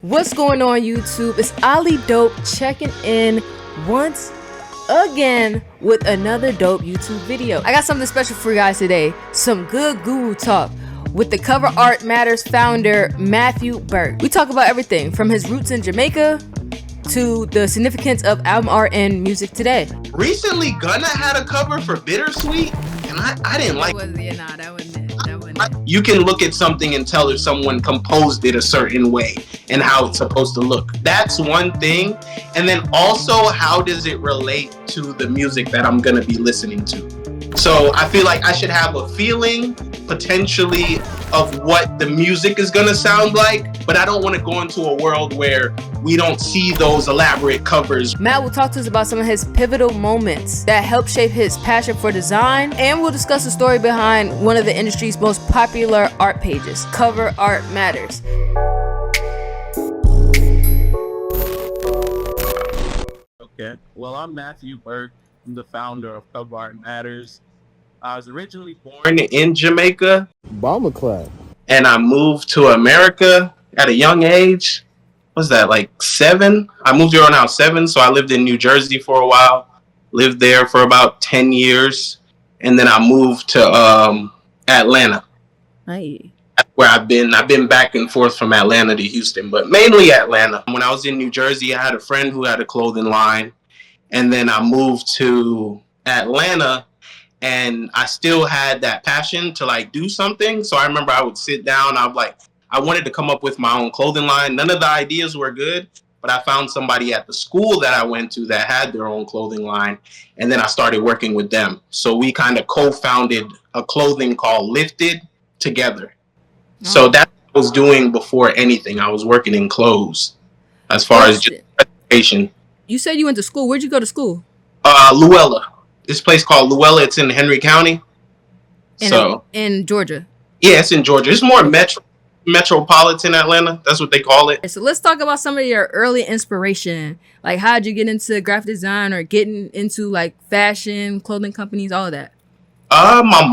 What's going on, YouTube? It's Ali Dope checking in once again with another dope YouTube video. I got something special for you guys today. Some good guru talk with the Cover Art Matters founder, Matthew Burke. We talk about everything from his roots in Jamaica to the significance of album art and music today. Recently, Gunna had a cover for Bittersweet, and I didn't like it. That wasn't it. You can look at something and tell if someone composed it a certain way and how it's supposed to look. That's one thing. And then also, how does it relate to the music that I'm going to be listening to? So I feel like I should have a feeling potentially of what the music is going to sound like, but I don't want to go into a world where we don't see those elaborate covers. Matt will talk to us about some of his pivotal moments that helped shape his passion for design, and we'll discuss the story behind one of the industry's most popular art pages, Cover Art Matters. Okay, well, I'm Matthew Burke. I'm the founder of Cover Art Matters. I was originally born In Jamaica, Bomber Clap. and I moved to America at a young age. Was that like 7? I moved here when I was 7, so I lived in New Jersey for a while. Lived there for about 10 years, and then I moved to Atlanta, Hey. where I've been back and forth from Atlanta to Houston, but mainly Atlanta. When I was in New Jersey, I had a friend who had a clothing line, and then I moved to Atlanta, and I still had that passion to like do something. So I remember I would sit down, I wanted to come up with my own clothing line. None of the ideas were good, but I found somebody at the school that I went to that had their own clothing line, and then I started working with them. So we kind of co-founded a clothing called Lifted together. So that's what I was doing before anything. I was working in clothes as far as just presentation. You said you went to school. Where'd you go to school? Luella. This place called Luella. It's in Henry County. In Georgia. Yeah, it's in Georgia. It's more metropolitan Atlanta. That's what they call it. So let's talk about some of your early inspiration. Like, how'd you get into graphic design or getting into like fashion, clothing companies, all of that? My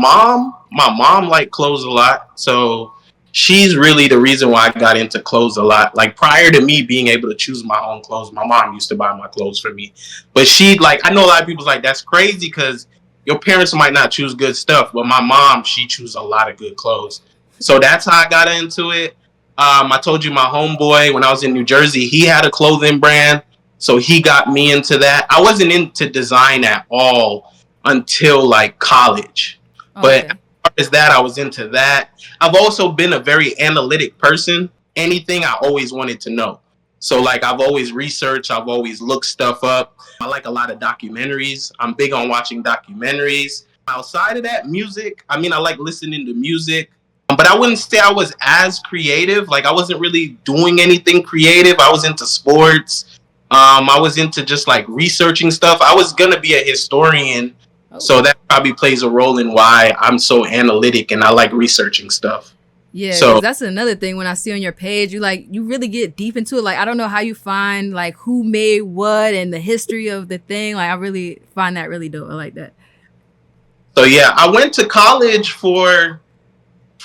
mom liked clothes a lot. So she's really the reason why I got into clothes a lot. Like, prior to me being able to choose my own clothes, my mom used to buy my clothes for me. But I know a lot of people's like, that's crazy because your parents might not choose good stuff. But my mom, she chooses a lot of good clothes. So that's how I got into it. I told you my homeboy, when I was in New Jersey, he had a clothing brand. So he got me into that. I wasn't into design at all until like college. But as far as that, I was into that. I've also been a very analytic person. Anything I always wanted to know. So like I've always researched, I've always looked stuff up. I like a lot of documentaries. I'm big on watching documentaries. Outside of that, music, I like listening to music. But I wouldn't say I was as creative. Like, I wasn't really doing anything creative. I was into sports. I was into just like researching stuff. I was going to be a historian. So that probably plays a role in why I'm so analytic and I like researching stuff. Yeah, so that's another thing. When I see on your page, you really get deep into it. Like, I don't know how you find like who made what and the history of the thing. Like, I really find that really dope. I like that. So yeah, I went to college for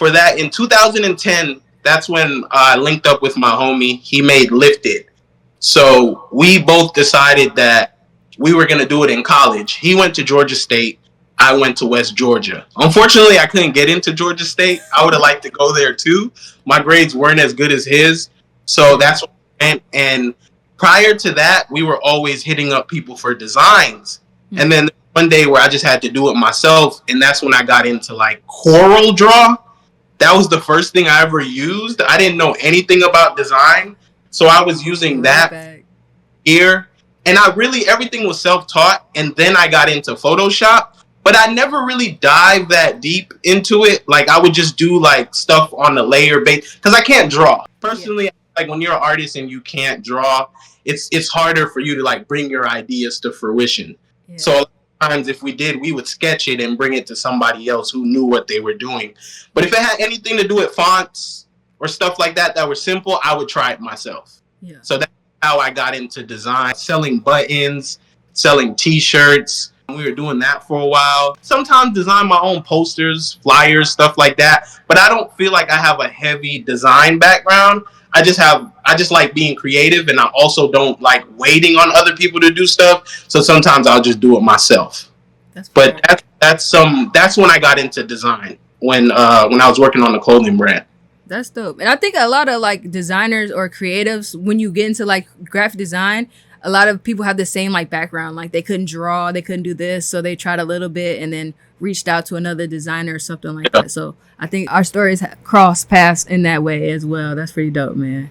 that in 2010. That's when I linked up with my homie. He made Lifted. So we both decided that we were going to do it in college. He went to Georgia State. I went to West Georgia. Unfortunately, I couldn't get into Georgia State. I would have liked to go there too. My grades weren't as good as his. So that's what I went. And prior to that, we were always hitting up people for designs. And then one day where I just had to do it myself. And that's when I got into like Coral Draw. That was the first thing I ever used. I didn't know anything about design. So I was using that here. And everything was self-taught. And then I got into Photoshop. But I never really dived that deep into it. Like, I would just do like stuff on the layer base because I can't draw. Personally, like when you're an artist and you can't draw, it's harder for you to like bring your ideas to fruition. Yeah. So a lot of times if we would sketch it and bring it to somebody else who knew what they were doing. But if it had anything to do with fonts or stuff like that were simple, I would try it myself. Yeah. So that's how I got into design, selling buttons, selling t-shirts. We were doing that for a while. Sometimes design my own posters, flyers, stuff like that. But I don't feel like I have a heavy design background. I just like being creative, and I also don't like waiting on other people to do stuff. So sometimes I'll just do it myself. That's But fair. that's when I got into design, when I was working on the clothing brand. That's dope. And I think a lot of like designers or creatives, when you get into like graphic design, a lot of people have the same like background. Like they couldn't draw, they couldn't do this, so they tried a little bit and then reached out to another designer or something like Yeah. that. So I think our stories cross paths in that way as well. That's pretty dope, man.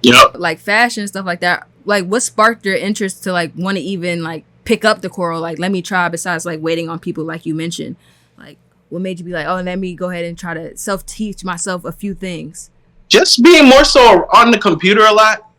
Yep. Like fashion stuff like that. Like what sparked your interest to like want to even like pick up the choral? Like let me try, besides like waiting on people like you mentioned. Like what made you be like, oh, let me go ahead and try to self-teach myself a few things? Just being more so on the computer a lot.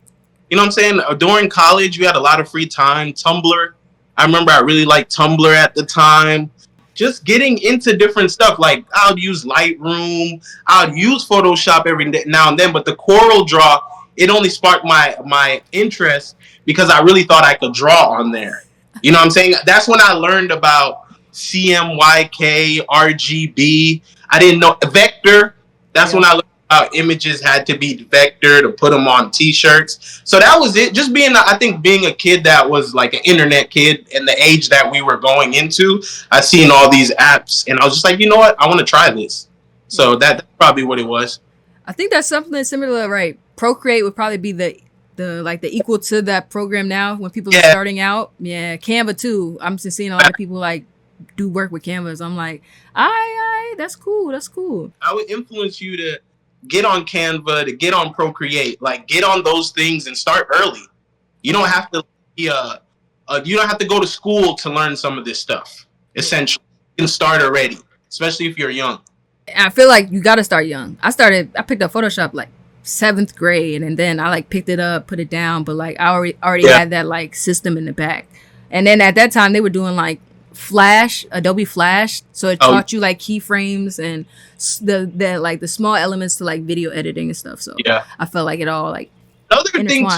You know what I'm saying? During college, we had a lot of free time. Tumblr. I remember I really liked Tumblr at the time. Just getting into different stuff. Like I would use Lightroom. I would use Photoshop every now and then. But the Corel Draw, it only sparked my interest because I really thought I could draw on there. You know what I'm saying? That's when I learned about CMYK, RGB. I didn't know vector. That's when I learned how images had to be vector to put them on t-shirts. So that was it. Just I think being a kid that was like an internet kid and the age that we were going into, I seen all these apps and I was just like, you know what? I want to try this. So that's probably what it was. I think that's something similar, right? Procreate would probably be the equal to that program now when people are starting out. Yeah, Canva too. I'm just seeing a lot of people like do work with Canvas. I'm like, that's cool. That's cool. I would influence you to get on Canva, to get on Procreate, like get on those things and start early. You don't have to be you don't have to go to school to learn some of this stuff. Essentially, you can start already, especially if you're young. And I feel like you got to start young. I picked up Photoshop like 7th grade, and then I like picked it up, put it down, but like I already had that like system in the back. And then at that time they were doing like Adobe Flash, so it taught you like keyframes and the like the small elements to like video editing and stuff. So I felt like it all like other things.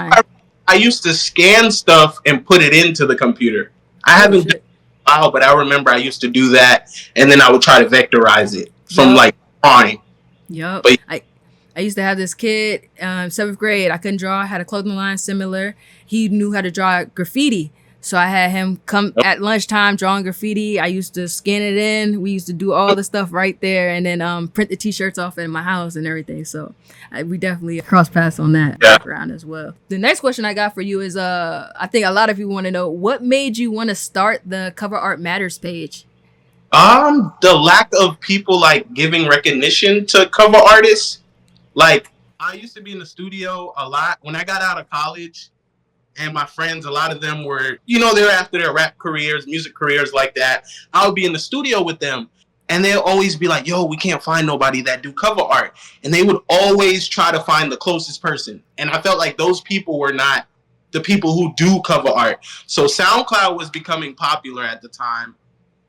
I used to scan stuff and put it into the computer. I haven't done it in a while, but I remember I used to do that, and then I would try to vectorize it from like drawing. Yep. I used to have this kid, 7th grade. I couldn't draw. I had a clothing line similar. He knew how to draw graffiti. So I had him come at lunchtime drawing graffiti. I used to scan it in. We used to do all the stuff right there and then print the t-shirts off at my house and everything. So we definitely cross paths on that background as well. The next question I got for you is, I think a lot of you want to know, what made you want to start the Cover Art Matters page? The lack of people like giving recognition to cover artists. Like I used to be in the studio a lot when I got out of college. And my friends, a lot of them were, they were after their rap careers, music careers like that. I would be in the studio with them and they'll always be like, yo, we can't find nobody that do cover art. And they would always try to find the closest person. And I felt like those people were not the people who do cover art. So SoundCloud was becoming popular at the time.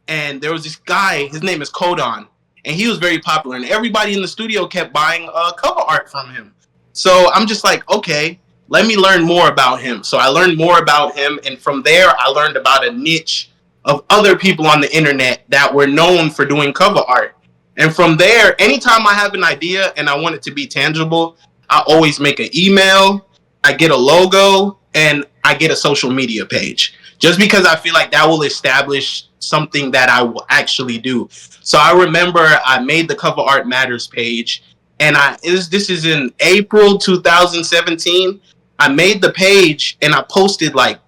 And there was this guy, his name is Kodon, and he was very popular. And everybody in the studio kept buying cover art from him. So I'm just like, okay, let me learn more about him. So I learned more about him. And from there, I learned about a niche of other people on the internet that were known for doing cover art. And from there, anytime I have an idea and I want it to be tangible, I always make an email, I get a logo, and I get a social media page. Just because I feel like that will establish something that I will actually do. So I remember I made the Cover Art Matters page. And this is in April 2017. I made the page and I posted like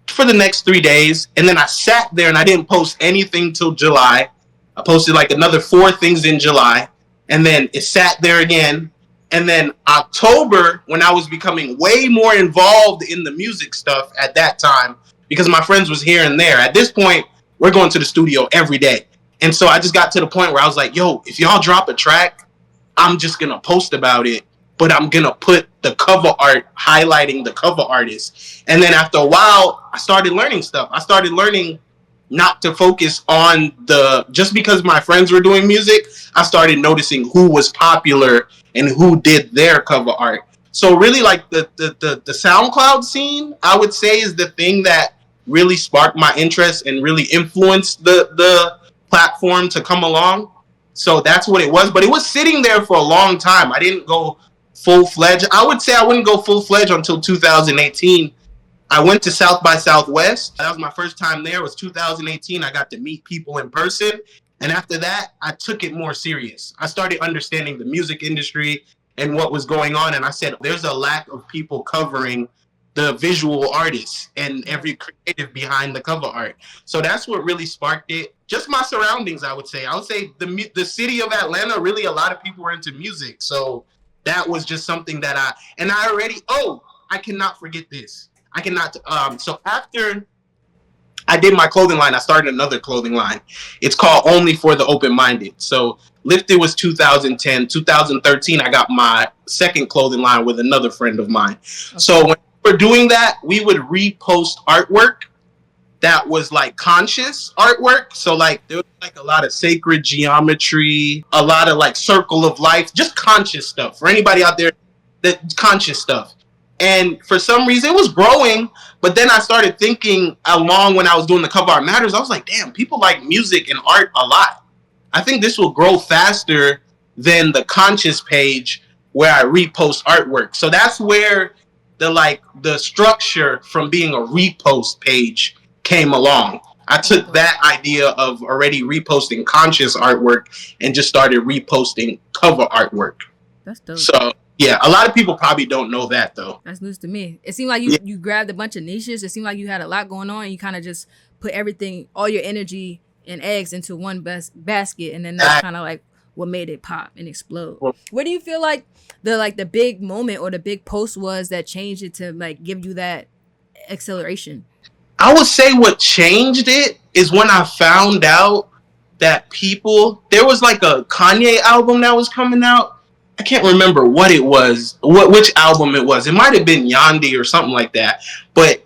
for the next 3 days. And then I sat there and I didn't post anything till July. I posted like another 4 things in July. And then it sat there again. And then October, when I was becoming way more involved in the music stuff at that time, because my friends was here and there. At this point, we're going to the studio every day. And so I just got to the point where I was like, yo, if y'all drop a track, I'm just going to post about it. But I'm going to put the cover art highlighting the cover artist. And then after a while, I started learning stuff. I started learning not to focus on just because my friends were doing music, I started noticing who was popular and who did their cover art. So really like the SoundCloud scene, I would say, is the thing that really sparked my interest and really influenced the platform to come along. So that's what it was. But it was sitting there for a long time. I didn't go full-fledged. I would say I wouldn't go full-fledged until 2018. I went to South by Southwest. That was my first time there. It was 2018. I got to meet people in person. And after that, I took it more serious. I started understanding the music industry and what was going on. And I said, there's a lack of people covering the visual artists and every creative behind the cover art. So that's what really sparked it. Just my surroundings, I would say. I would say the city of Atlanta, really a lot of people were into music. So that was just something that I cannot forget this. I cannot. So after I did my clothing line, I started another clothing line. It's called Only for the Open-Minded. So Lifted was 2010. 2013, I got my second clothing line with another friend of mine. Okay. So when we were doing that, we would repost artwork that was like conscious artwork. So like there was like a lot of sacred geometry, a lot of like circle of life, just conscious stuff. For anybody out there, that conscious stuff. And for some reason it was growing, but then I started thinking along when I was doing the Cover Art Matters, I was like, damn, people like music and art a lot. I think this will grow faster than the conscious page where I repost artwork. So that's where the structure from being a repost page came along. I took that idea of already reposting conscious artwork and just started reposting cover artwork. That's dope. So yeah, a lot of people probably don't know that though. That's news to me. It seemed like you grabbed a bunch of niches. It seemed like you had a lot going on and you kind of just put everything, all your energy and eggs into one basket, and then that's kind of like what made it pop and explode. What do you feel like the big moment or the big post was that changed it to like give you that acceleration? I would say what changed it is when I found out that there was like a Kanye album that was coming out. I can't remember what it was, which album it was. It might have been Yandi or something like that. But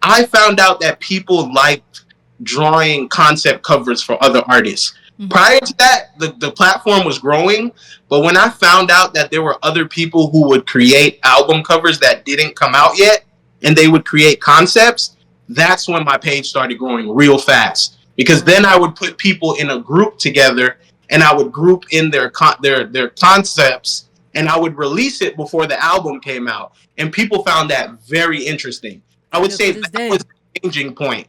I found out that people liked drawing concept covers for other artists. Mm-hmm. Prior to that, the platform was growing. But when I found out that there were other people who would create album covers that didn't come out yet, and they would create concepts, that's when my page started growing real fast. Because then I would put people in a group together, and I would group in their concepts, and I would release it before the album came out. And people found that very interesting. I would say that was the changing point.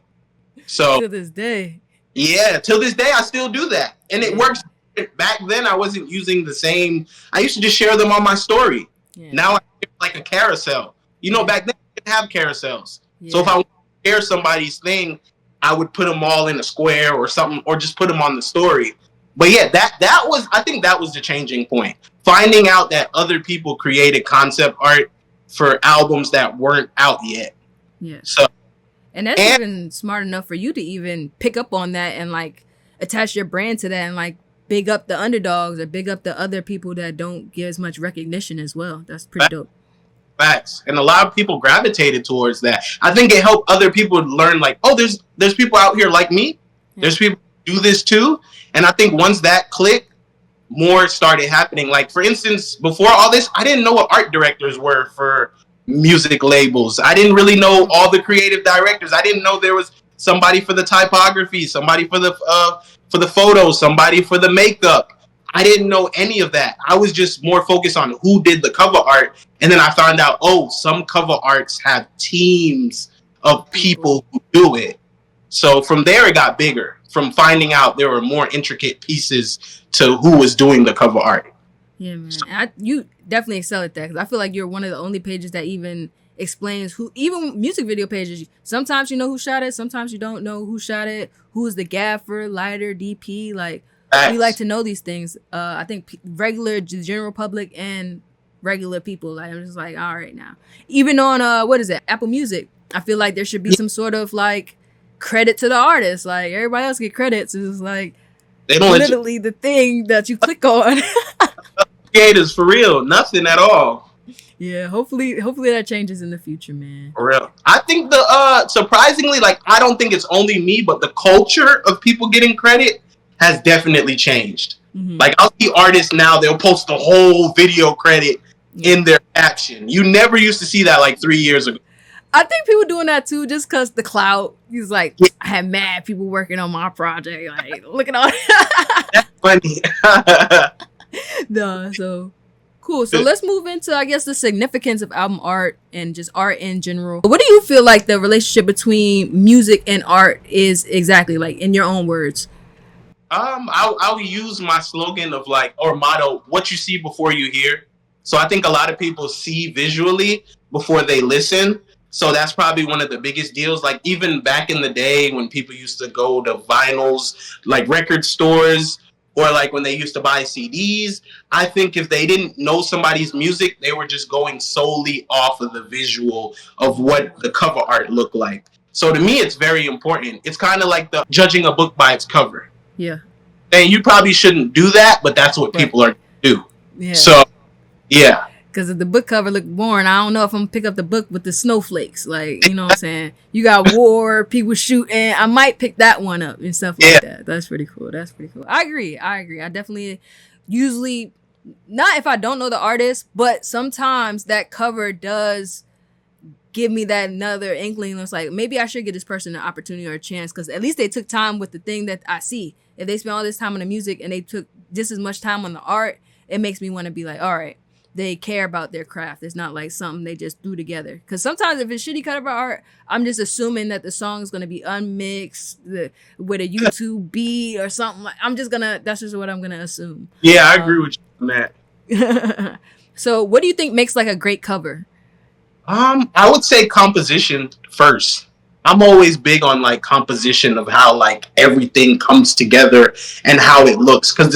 So to this day. Yeah, till this day I still do that. And it works. Back then I wasn't using the same. I used to just share them on my story. Yeah. Now I share like a carousel. Back then I didn't have carousels. Yeah. So if I want to share somebody's thing, I would put them all in a square or something, or just put them on the story. But yeah, I think that was the changing point. Finding out that other people created concept art for albums that weren't out yet. Yeah. And that's even smart enough for you to even pick up on that and like attach your brand to that and like big up the underdogs or big up the other people that don't get as much recognition as well. That's pretty dope. Facts. And a lot of people gravitated towards that. I think it helped other people learn like, oh, there's people out here like me. Yeah. There's people who do this too. And I think once that clicked, more started happening. Like, for instance, before all this, I didn't know what art directors were for music labels. I didn't really know all the creative directors. I didn't know there was somebody for the typography, somebody for the photos, somebody for the makeup. I didn't know any of that. I was just more focused on who did the cover art. And then I found out, some cover arts have teams of people who do it. So from there, it got bigger. From finding out there were more intricate pieces to who was doing the cover art. Yeah, man. You definitely excel at that, because I feel like you're one of the only pages that even explains even music video pages. Sometimes you know who shot it. Sometimes you don't know who shot it. Who's the gaffer, lighter, DP. Like, we like to know these things. I think regular general public and regular people. Like, I'm just like, all right now. Even on Apple Music, I feel like there should be some sort of like credit to the artist. Like, everybody else get credits. It's like they don't literally the thing that you click on. Creators for real, nothing at all. Yeah, hopefully that changes in the future, man. For real. I think surprisingly, like, I don't think it's only me, but the culture of people getting credit has definitely changed. Mm-hmm. Like, I'll see artists now, they'll post the whole video credit in their caption. You never used to see that like 3 years ago. I think people doing that too, just because the clout. He's like, I had mad people working on my project. Like, look at all. That's funny. No, so Cool. So let's move into, I guess, the significance of album art and just art in general. What do you feel like the relationship between music and art is exactly, like, in your own words? I'll use my slogan of like, or motto, what you see before you hear. So I think a lot of people see visually before they listen. So that's probably one of the biggest deals. Like even back in the day when people used to go to vinyls, like record stores, or like when they used to buy CDs, I think if they didn't know somebody's music, they were just going solely off of the visual of what the cover art looked like. So to me, it's very important. It's kind of like the judging a book by its cover. Yeah. And you probably shouldn't do that, but that's what people are do. Yeah. So, yeah. Because if the book cover look boring, I don't know if I'm gonna pick up the book with the snowflakes. Like, you know what I'm saying? You got war, people shooting. I might pick that one up and stuff like that. That's pretty cool. I agree. I definitely usually, not if I don't know the artist, but sometimes that cover does give me that another inkling. It's like, maybe I should give this person an opportunity or a chance, because at least they took time with the thing that I see. If they spent all this time on the music and they took just as much time on the art, it makes me want to be like, all right, they care about their craft. It's not like something they just threw together. Because sometimes if it's shitty cover art, I'm just assuming that the song is going to be unmixed with a YouTube beat or something. Like, that's just what I'm going to assume. Yeah, I agree with you on that. So what do you think makes like a great cover? I would say composition first. I'm always big on like composition of how like everything comes together and how it looks. Because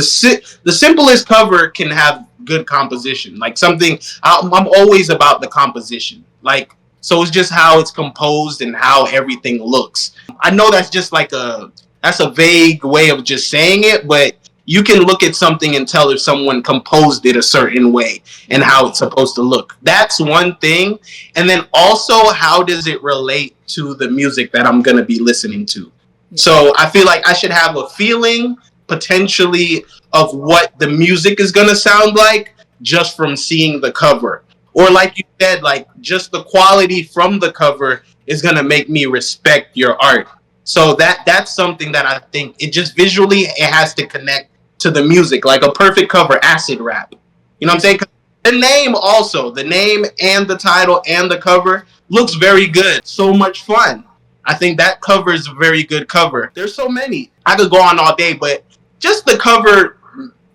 the simplest cover can have good composition. Like something, I'm always about the composition. Like, so it's just how it's composed and how everything looks. I know that's just like that's a vague way of just saying it, but you can look at something and tell if someone composed it a certain way and how it's supposed to look. That's one thing. And then also, how does it relate to the music that I'm going to be listening to? So I feel like I should have a feeling potentially of what the music is going to sound like just from seeing the cover. Or like you said, like just the quality from the cover is going to make me respect your art. So that's something that I think it just visually, it has to connect to the music, like a perfect cover, acid rap. You know what I'm saying? The name and the title and the cover looks very good. So much fun. I think that cover is a very good cover. There's so many. I could go on all day, but just the cover,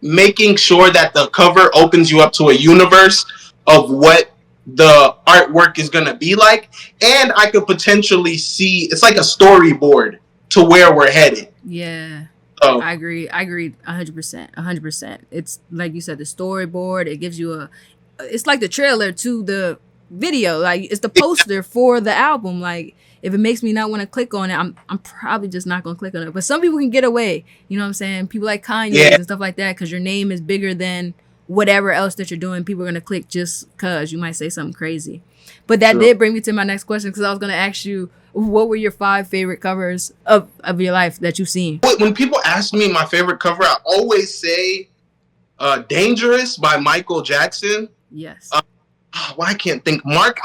making sure that the cover opens you up to a universe of what the artwork is going to be like. And I could potentially see, it's like a storyboard to where we're headed. Yeah. So, I agree 100%. It's like you said, the storyboard, it gives you it's like the trailer to the video. Like it's the poster for the album. Like if it makes me not want to click on it, I'm probably just not going to click on it. But some people can get away, you know what I'm saying? People like Kanye and stuff like that, because your name is bigger than whatever else that you're doing. People are going to click just because you might say something crazy. But that did bring me to my next question, because I was going to ask you, what were your 5 favorite covers of your life that you've seen? When people ask me my favorite cover, I always say Dangerous by Michael Jackson. Yes. I can't think. Mark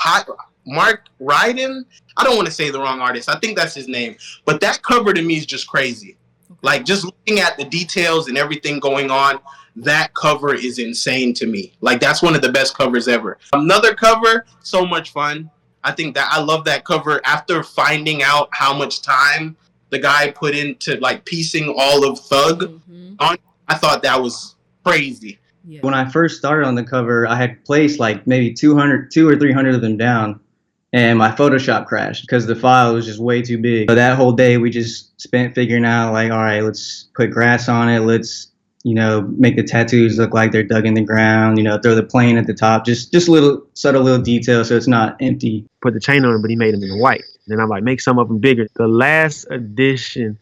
Ryden? I don't want to say the wrong artist. I think that's his name. But that cover to me is just crazy. Okay. Like just looking at the details and everything going on, that cover is insane to me. Like that's one of the best covers ever. Another cover, so much fun. I think that I love that cover after finding out how much time the guy put into like piecing all of Thug on. I thought that was crazy. Yeah. When I first started on the cover, I had placed like maybe 200 or 300 of them down, and my Photoshop crashed because the file was just way too big. So that whole day we just spent figuring out like, all right, let's put grass on it. Let's, make the tattoos look like they're dug in the ground, throw the plane at the top, just little subtle little details so it's not empty. Put the chain on it, but he made them in white. And then I'm like, make some of them bigger. The last addition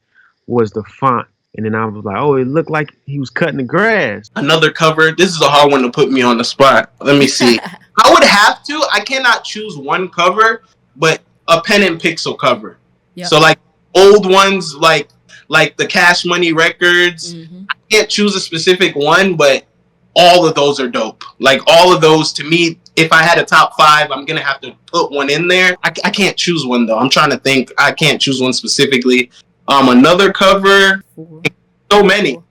was the font. And then I was like, oh, it looked like he was cutting the grass. Another cover. This is a hard one to put me on the spot. Let me see. I would have to. I cannot choose one cover, but a pen and pixel cover. Yep. So like old ones, like the Cash Money records. I can't choose a specific one, but all of those are dope. Like all of those, to me, if I had a top 5, I'm going to have to put one in there. I can't choose one though. I'm trying to think. I can't choose one specifically. Another cover. 4. So many. 4.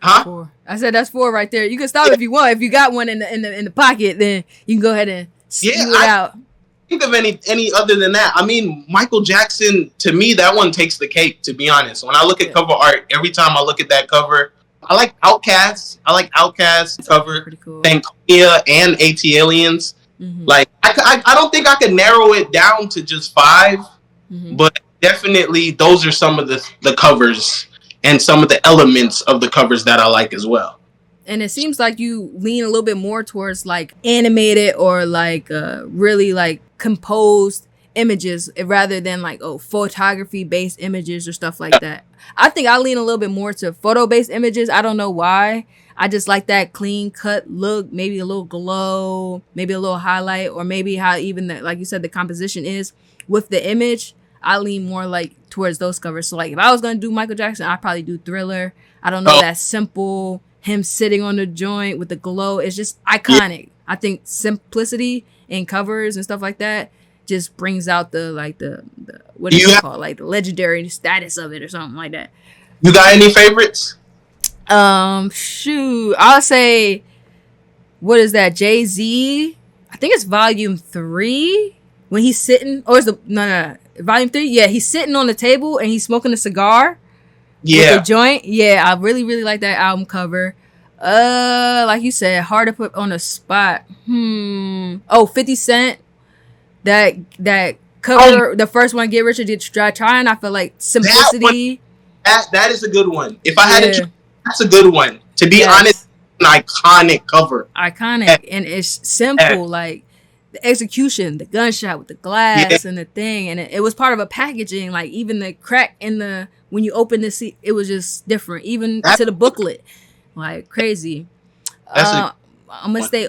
Huh? I said that's 4 right there. You can stop if you want. If you got one in the pocket, then you can go ahead and spew it out. Think of any other than that. I mean, Michael Jackson, to me, that one takes the cake, to be honest. When I look at cover art, every time I look at that cover, I like Outkast. I like Outkast cover. Pretty cool. Fangoria and AT Aliens. Mm-hmm. Like, I don't think I could narrow it down to just 5, but definitely those are some of the covers and some of the elements of the covers that I like as well. And it seems like you lean a little bit more towards like animated or like really like composed images rather than like photography based images or stuff like that. I think I lean a little bit more to photo based images. I don't know why. I just like that clean cut look, maybe a little glow, maybe a little highlight, or maybe how even the, like you said, the composition is with the image. I lean more like towards those covers. So like if I was gonna do Michael Jackson, I'd probably do Thriller. I don't know, that simple him sitting on the joint with the glow. It's just iconic. I think simplicity in covers and stuff like that just brings out the what do you call it? Like the legendary status of it or something like that. You got any favorites? Shoot, I'll say, what is that? Jay-Z. I think it's volume 3 when he's sitting, or is the no volume 3? Yeah, he's sitting on the table and he's smoking a cigar. Yeah, with the joint. Yeah, I really like that album cover. Like you said, hard to put on a spot. 50 Cent. That cover, the first one, Get Rich or Die Trying. I feel like simplicity. That is a good one. If I had to choose, that's a good one. To be honest, an iconic cover. Iconic, and it's simple. Like the execution, the gunshot with the glass and the thing, and it was part of a packaging. Like even the crack in the when you open the seat, it was just different. Even to the booklet, like crazy. I'm gonna say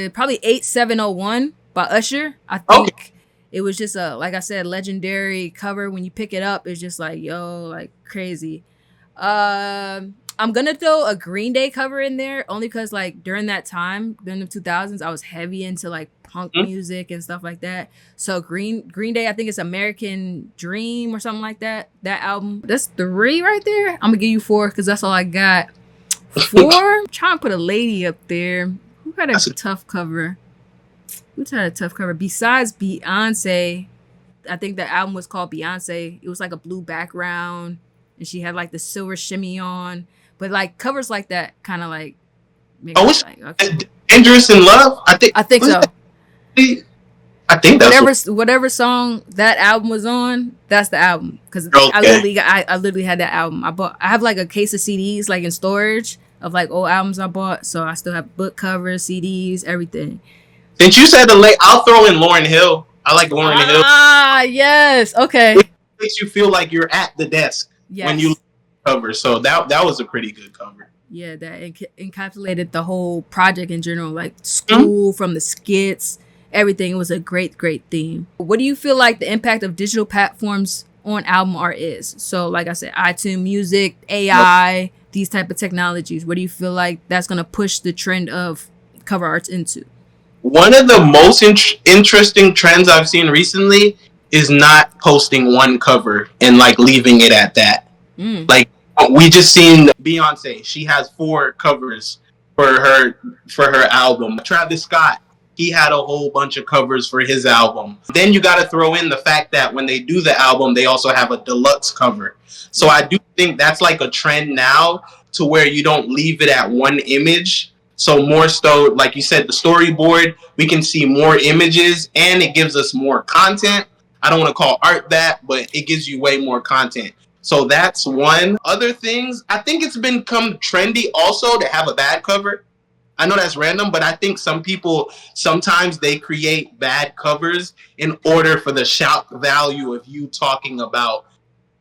probably 8701 by Usher. I think it was just a, like I said, legendary cover. When you pick it up, it's just like like crazy. I'm gonna throw a Green Day cover in there only because like during that time, during the 2000s, I was heavy into like punk music and stuff like that. So Green Day, I think it's American Dream or something like that. That album. That's 3 right there. I'm gonna give you 4 because that's all I got. 4. I'm trying to put a lady up there. Who had a tough cover? Who's had a tough cover besides Beyonce? I think the album was called Beyonce. It was like a blue background, and she had like the silver shimmy on. But like covers like that, kind of like. Dangerous in Love. I think so. I think that's whatever song that album was on. That's the album because I literally had that album. I have like a case of CDs like in storage of like old albums I bought. So I still have book covers, CDs, everything. Since you said I'll throw in Lauryn Hill. I like Lauryn Hill. Ah, yes. Okay. It makes you feel like you're at the desk when you cover. So that was a pretty good cover. Yeah, that encapsulated the whole project in general, like school, from the skits, everything. It was a great theme. What do you feel like the impact of digital platforms on album art is? So like I said, iTunes Music, AI, these type of technologies. What do you feel like that's going to push the trend of cover arts into? One of the most interesting trends I've seen recently is not posting one cover and like leaving it at that. Like we just seen Beyonce. She has 4 covers for her album. Travis Scott, he had a whole bunch of covers for his album. Then you got to throw in the fact that when they do the album, they also have a deluxe cover. So I do think that's like a trend now to where you don't leave it at one image. So more so, like you said, the storyboard, we can see more images and it gives us more content. I don't want to call art that, but it gives you way more content. So that's one. Other things, I think it's become trendy also to have a bad cover. I know that's random, but I think some people, sometimes they create bad covers in order for the shock value of you talking about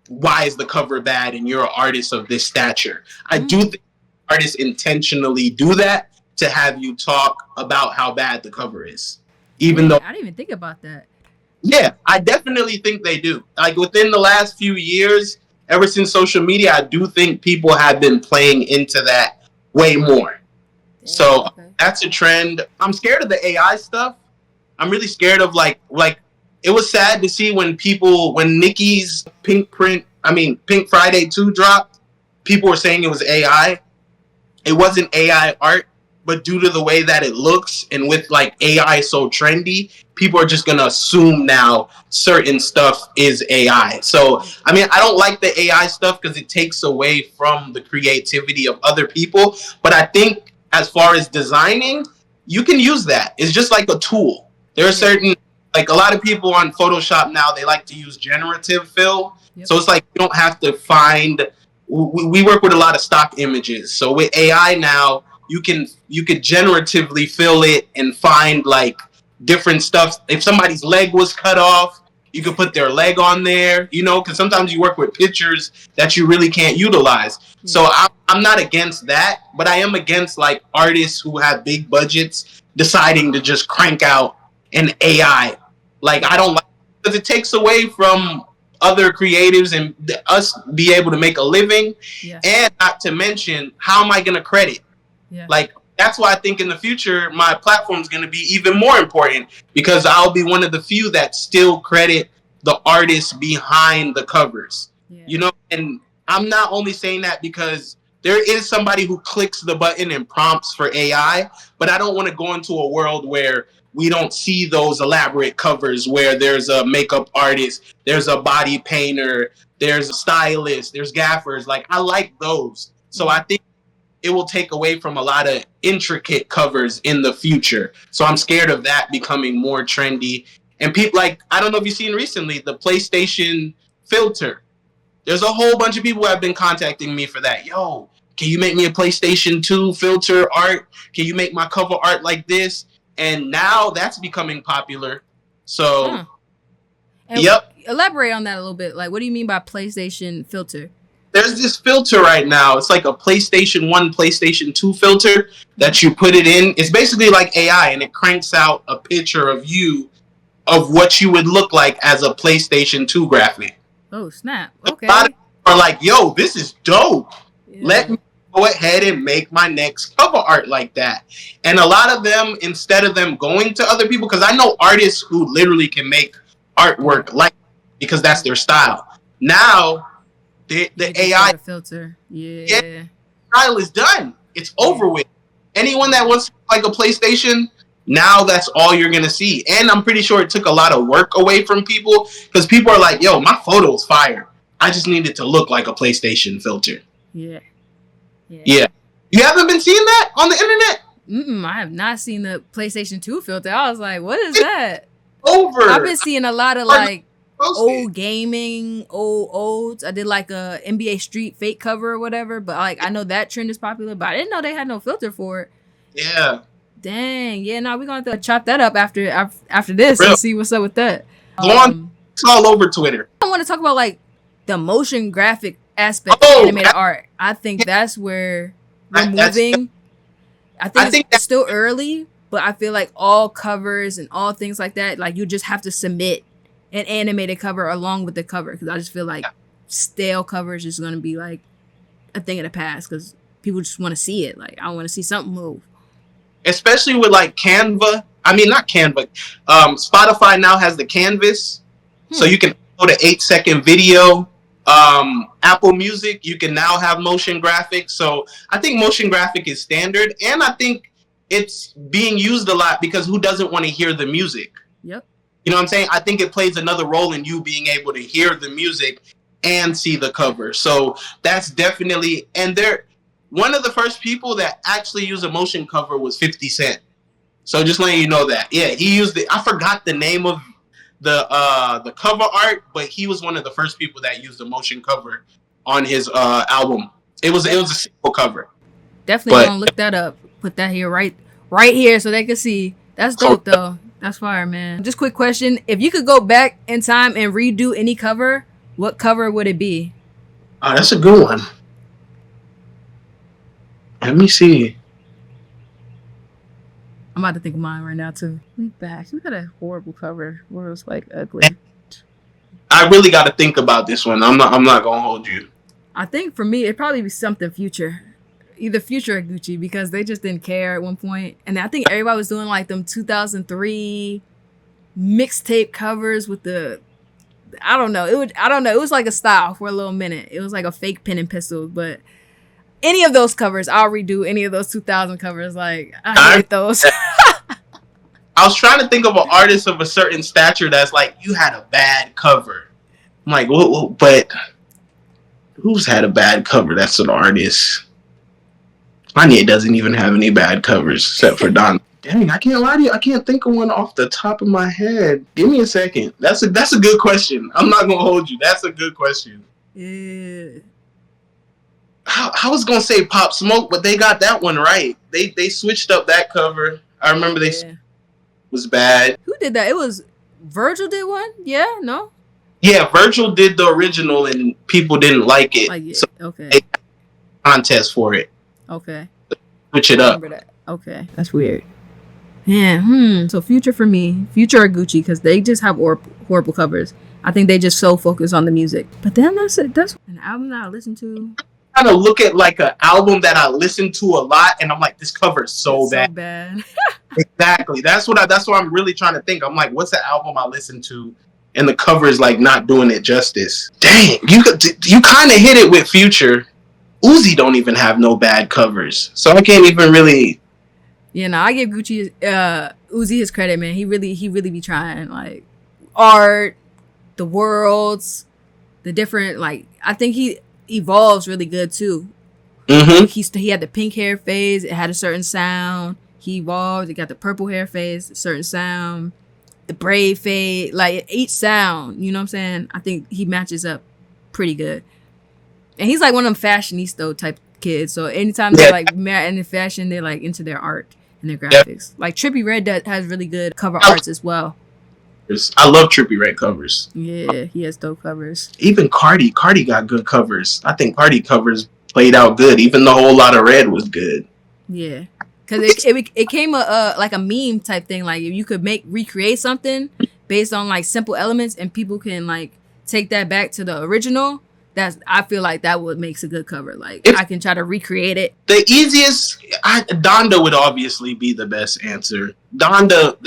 why is the cover bad and you're an artist of this stature. I do think artists intentionally do that to have you talk about how bad the cover is. Even though I didn't even think about that. Yeah, I definitely think they do. Like within the last few years, ever since social media, I do think people have been playing into that way more. So that's a trend. I'm scared of the AI stuff. I'm really scared of like it was sad to see when Nicki's Pink Friday 2 dropped, people were saying it was AI. it wasn't AI art, but due to the way that it looks and with like AI so trendy, people are just gonna assume now certain stuff is AI. So I mean, I don't like the AI stuff because it takes away from the creativity of other people. But I think as far as designing, you can use that. It's just like a tool. There are certain, like a lot of people on Photoshop now, they like to use generative fill. Yep. So it's like you don't have to find. We work with a lot of stock images. So with AI now, you could generatively fill it and find like different stuff. If somebody's leg was cut off, you could put their leg on there, you know, because sometimes you work with pictures that you really can't utilize. So I'm not against that, but I am against like artists who have big budgets deciding to just crank out an AI. Like I don't like, because it takes away from other creatives and us be able to make a living. And not to mention, how am I going to credit? Like that's why I think in the future my platform is going to be even more important, because I'll be one of the few that still credit the artists behind the covers. You know, and I'm not only saying that because there is somebody who clicks the button and prompts for AI, but I don't want to go into a world where we don't see those elaborate covers where there's a makeup artist, there's a body painter, there's a stylist, there's gaffers. Like I like those. So I think it will take away from a lot of intricate covers in the future. So I'm scared of that becoming more trendy. And people, like, I don't know if you've seen recently the PlayStation filter. There's a whole bunch of people who have been contacting me for that. Yo, can you make me a PlayStation 2 filter art? Can you make my cover art like this? And now that's becoming popular. So, elaborate on that a little bit. Like, what do you mean by PlayStation filter? There's this filter right now. It's like a PlayStation 1, PlayStation 2 filter that you put it in. It's basically like AI, and it cranks out a picture of you, of what you would look like as a PlayStation 2 graphic. Oh, snap. Okay. A lot of people are like, yo, this is dope. Let me go ahead and make my next cover art like that. And a lot of them, instead of them going to other people, because I know artists who literally can make artwork like, because that's their style. Now, the AI filter, style is done. It's over with. Anyone that wants like a PlayStation, now that's all you're gonna see. And I'm pretty sure it took a lot of work away from people, because people are like, yo, my photo's fire. I just need it to look like a PlayStation filter. Yeah. You haven't been seeing that on the internet? I have not seen the PlayStation 2 filter. I was like, what is that? Over. I've been seeing a lot of like old gaming, olds. I did like a NBA Street fake cover or whatever, but like I know that trend is popular, but I didn't know they had no filter for it. Yeah. Dang. Yeah, no, we're gonna have to chop that up after this and see what's up with that. Go on. It's all over Twitter. I want to talk about like the motion graphic aspect of animated art. I think that's where we're moving. I think it's still early, but I feel like all covers and all things like that, like you just have to submit an animated cover along with the cover, because I just feel like stale covers is going to be like a thing of the past, because people just want to see it. Like, I want to see something move. Especially with like Canva. I mean, not Canva. Spotify now has the canvas, so you can upload an 8-second video. Apple Music, you can now have motion graphics. So I think motion graphic is standard, and I think it's being used a lot because who doesn't want to hear the music? Yep. You know what I'm saying? I think it plays another role in you being able to hear the music and see the cover. So that's definitely, and one of the first people that actually used a motion cover was 50 Cent. So just letting you know that. Yeah, he used it. I forgot the name of the cover art, but he was one of the first people that used a motion cover on his album. It was a simple cover. Definitely gonna look that up. Put that here right here so they can see. That's dope though. That's fire, man. Just quick question. If you could go back in time and redo any cover, what cover would it be? Oh, that's a good one. Let me see. I'm about to think of mine right now too. We had a horrible cover where it was like ugly. I really got to think about this one. I'm not gonna hold you. I think for me it'd probably be something Future. Either Future or Gucci, because they just didn't care at one point. And I think everybody was doing like them 2003 mixtape covers with I don't know. It was like a style for a little minute. It was like a fake pen and pistol, but any of those covers. I'll redo any of those 2000 covers. Like, I hate those. I was trying to think of an artist of a certain stature that's like, you had a bad cover. I'm like, well, but who's had a bad cover that's an artist? Kanye doesn't even have any bad covers except for Don. Dang, I can't lie to you. I can't think of one off the top of my head. Give me a second. That's a good question. I'm not gonna hold you. That's a good question. Yeah. I was gonna say Pop Smoke, but they got that one right. They switched up that cover. I remember was bad. Who did that? It was Virgil did one? Yeah, no? Yeah, Virgil did the original and people didn't like it. Like, yeah. So Okay. they had a contest for it. Okay. Switch it up. Remember that. Okay. That's weird. Yeah. So Future for me. Future or Gucci, because they just have horrible covers. I think they just so focus on the music. But then that's an album that I listen to. Kind of look at like an album that I listen to a lot, and I'm like, this cover is so bad. Exactly. That's what I'm really trying to think. I'm like, what's the album I listen to, and the cover is like not doing it justice. Dang, you kind of hit it with Future. Uzi don't even have no bad covers, so I can't even really. Yeah, no, I give Gucci Uzi his credit, man. He really be trying, like, art, the worlds, the different, like, I think he evolves really good too. Mm-hmm. He had the pink hair phase, it had a certain sound. He evolved, he got the purple hair phase, a certain sound, the braid fade, like each sound, you know what I'm saying? I think he matches up pretty good. And he's like one of them fashionista type kids. So anytime they're like into fashion, they're like into their art and their graphics. Like Trippie Redd has really good cover arts as well. I love Trippie Redd covers. Yeah, he has dope covers. Even Cardi got good covers. I think Cardi covers played out good. Even the Whole Lot of Red was good. Yeah, because it came like a meme type thing. Like if you could recreate something based on like simple elements, and people can like take that back to the original. I feel like that would makes a good cover. Like I can try to recreate it. The easiest, Donda would obviously be the best answer. Donda.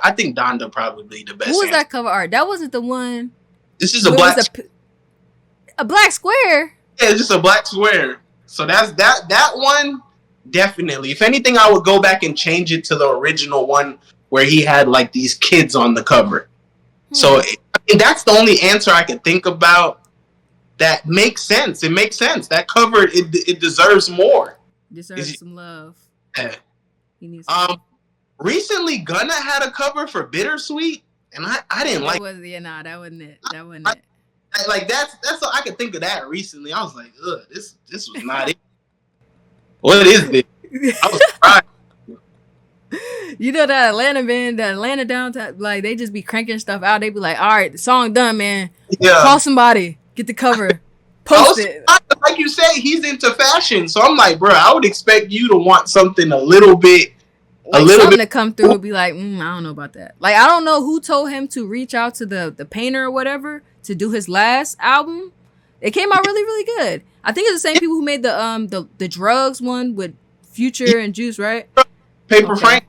I think Donda probably the best. Who was that cover art? That wasn't the one. This is a black square. Yeah, it's just a black square. So that's that one. Definitely. If anything, I would go back and change it to the original one where he had like these kids on the cover. So that's the only answer I can think about. That makes sense. It makes sense. That cover, it deserves more. Deserves some love. Yeah. He needs recently Gunna had a cover for Bittersweet, and I didn't like. That wasn't it. That wasn't it. Like that's I could think of that recently. I was like, ugh, this was not it. What is this? I was surprised. You know that Atlanta band, that Atlanta downtown, like they just be cranking stuff out. They be like, all right, the song done, man. Yeah. Call somebody. Get the cover. Post it. Like you say, he's into fashion. So I'm like, bro, I would expect you to want something a little bit. To come through and be like, I don't know about that. Like, I don't know who told him to reach out to the painter or whatever to do his last album. It came out really, really good. I think it's the same people who made the drugs one with Future and Juice, right? Paper Frank.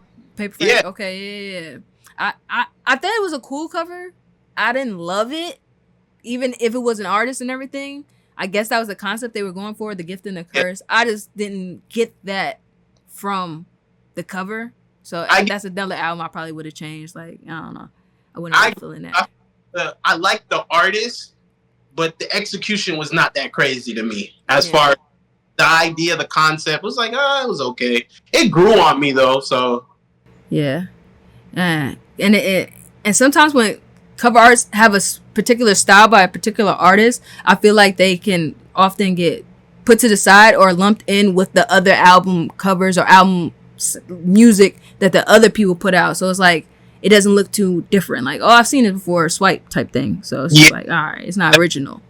Yeah. Okay, yeah. I thought it was a cool cover. I didn't love it. Even if it was an artist and everything, I guess that was the concept they were going for, the gift and the curse. I just didn't get that from the cover. So that's another album I probably would have changed. Like, I don't know. I wouldn't have been feeling that. I like the artist, but the execution was not that crazy to me. As far as the idea, the concept was like, it was okay. It grew on me though, so. Yeah. And sometimes when cover arts have a particular style by a particular artist, I feel like they can often get put to the side or lumped in with the other album covers or album music that the other people put out. So it's like it doesn't look too different. Like, I've seen it before, swipe type thing. So it's just like, all right, it's not original.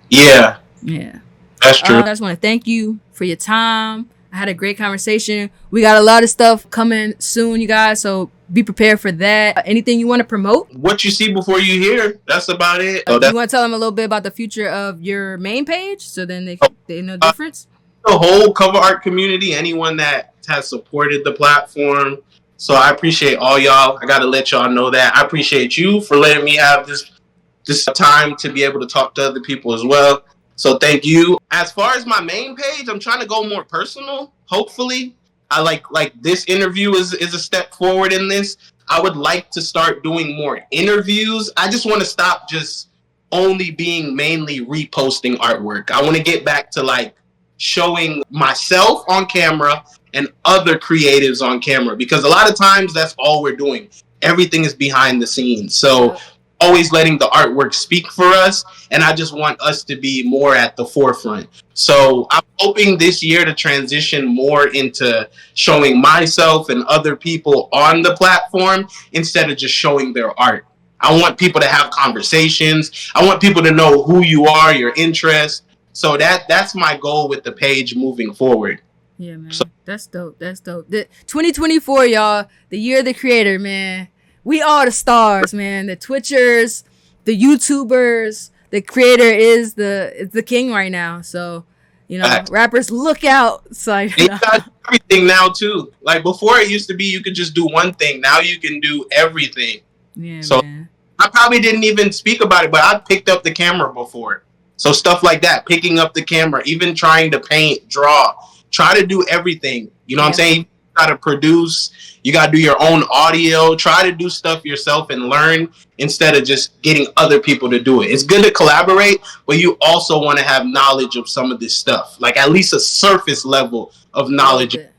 Yeah. That's true. I just want to thank you for your time. I had a great conversation. We got a lot of stuff coming soon, you guys. So be prepared for that. Anything you want to promote? What you see before you hear. That's about it. You want to tell them a little bit about the future of your main page so then they know the difference? The whole cover art community, anyone that has supported the platform. So I appreciate all y'all. I got to let y'all know that. I appreciate you for letting me have this time to be able to talk to other people as well. So thank you. As far as my main page, I'm trying to go more personal. Hopefully, I like this interview is a step forward in this. I would like to start doing more interviews. I just want to stop just only being mainly reposting artwork. I want to get back to like showing myself on camera and other creatives on camera, because a lot of times that's all we're doing. Everything is behind the scenes. So always letting the artwork speak for us, and I just want us to be more at the forefront. So I'm hoping this year to transition more into showing myself and other people on the platform instead of just showing their art. I want people to have conversations. I want people to know who you are, your interests. So that's my goal with the page moving forward. Yeah, man. That's dope. That's dope. 2024, y'all, the year of the creator, man. We are the stars, man. The Twitchers, the YouTubers, the creator is the king right now. So, you know, rappers, look out. It's like, you got everything now too. Like before, it used to be you could just do one thing. Now you can do everything. Yeah, so man. I probably didn't even speak about it, but I picked up the camera before. So stuff like that, picking up the camera, even trying to paint, draw, try to do everything. You know what I'm saying? You got to produce, you got to do your own audio, try to do stuff yourself and learn instead of just getting other people to do it. It's good to collaborate, but you also want to have knowledge of some of this stuff, like at least a surface level of knowledge. A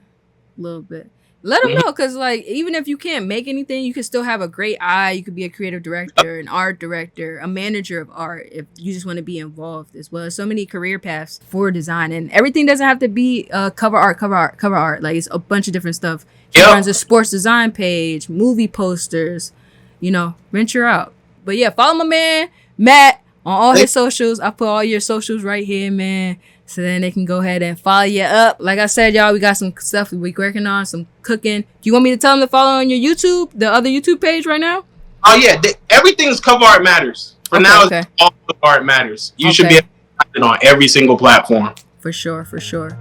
little bit. Let them know, because like even if you can't make anything, you can still have a great eye. You could be a creative director, an art director, a manager of art if you just want to be involved as well. So many career paths for design, and everything doesn't have to be cover art. Like it's a bunch of different stuff. He runs a sports design page, movie posters, you know, venture out. But yeah, follow my man Matt on all his socials. I put all your socials right here, man. So then they can go ahead and follow you up. Like I said, y'all, we got some stuff we're working on, some cooking. Do you want me to tell them to follow on your YouTube, the other YouTube page right now? Oh, yeah. Everything's Cover Art Matters. For now, it's all Cover Art Matters. You should be able to find it on every single platform. For sure.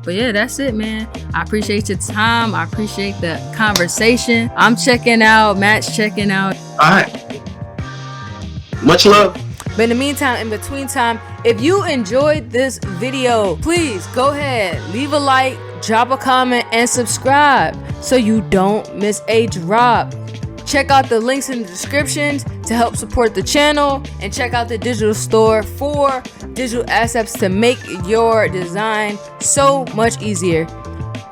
But yeah, that's it, man. I appreciate your time. I appreciate the conversation. I'm checking out. Matt's checking out. All right. Much love. But in the meantime, in between time, if you enjoyed this video, please go ahead, leave a like, drop a comment, and subscribe so you don't miss a drop. Check out the links in the description to help support the channel, and check out the digital store for digital assets to make your design so much easier.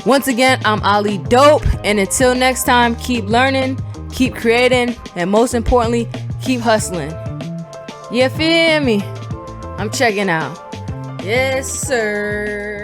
Once again, I'm Ali Dope, and until next time, keep learning, keep creating, and most importantly, keep hustling. You feel me? I'm checking out. Yes, sir.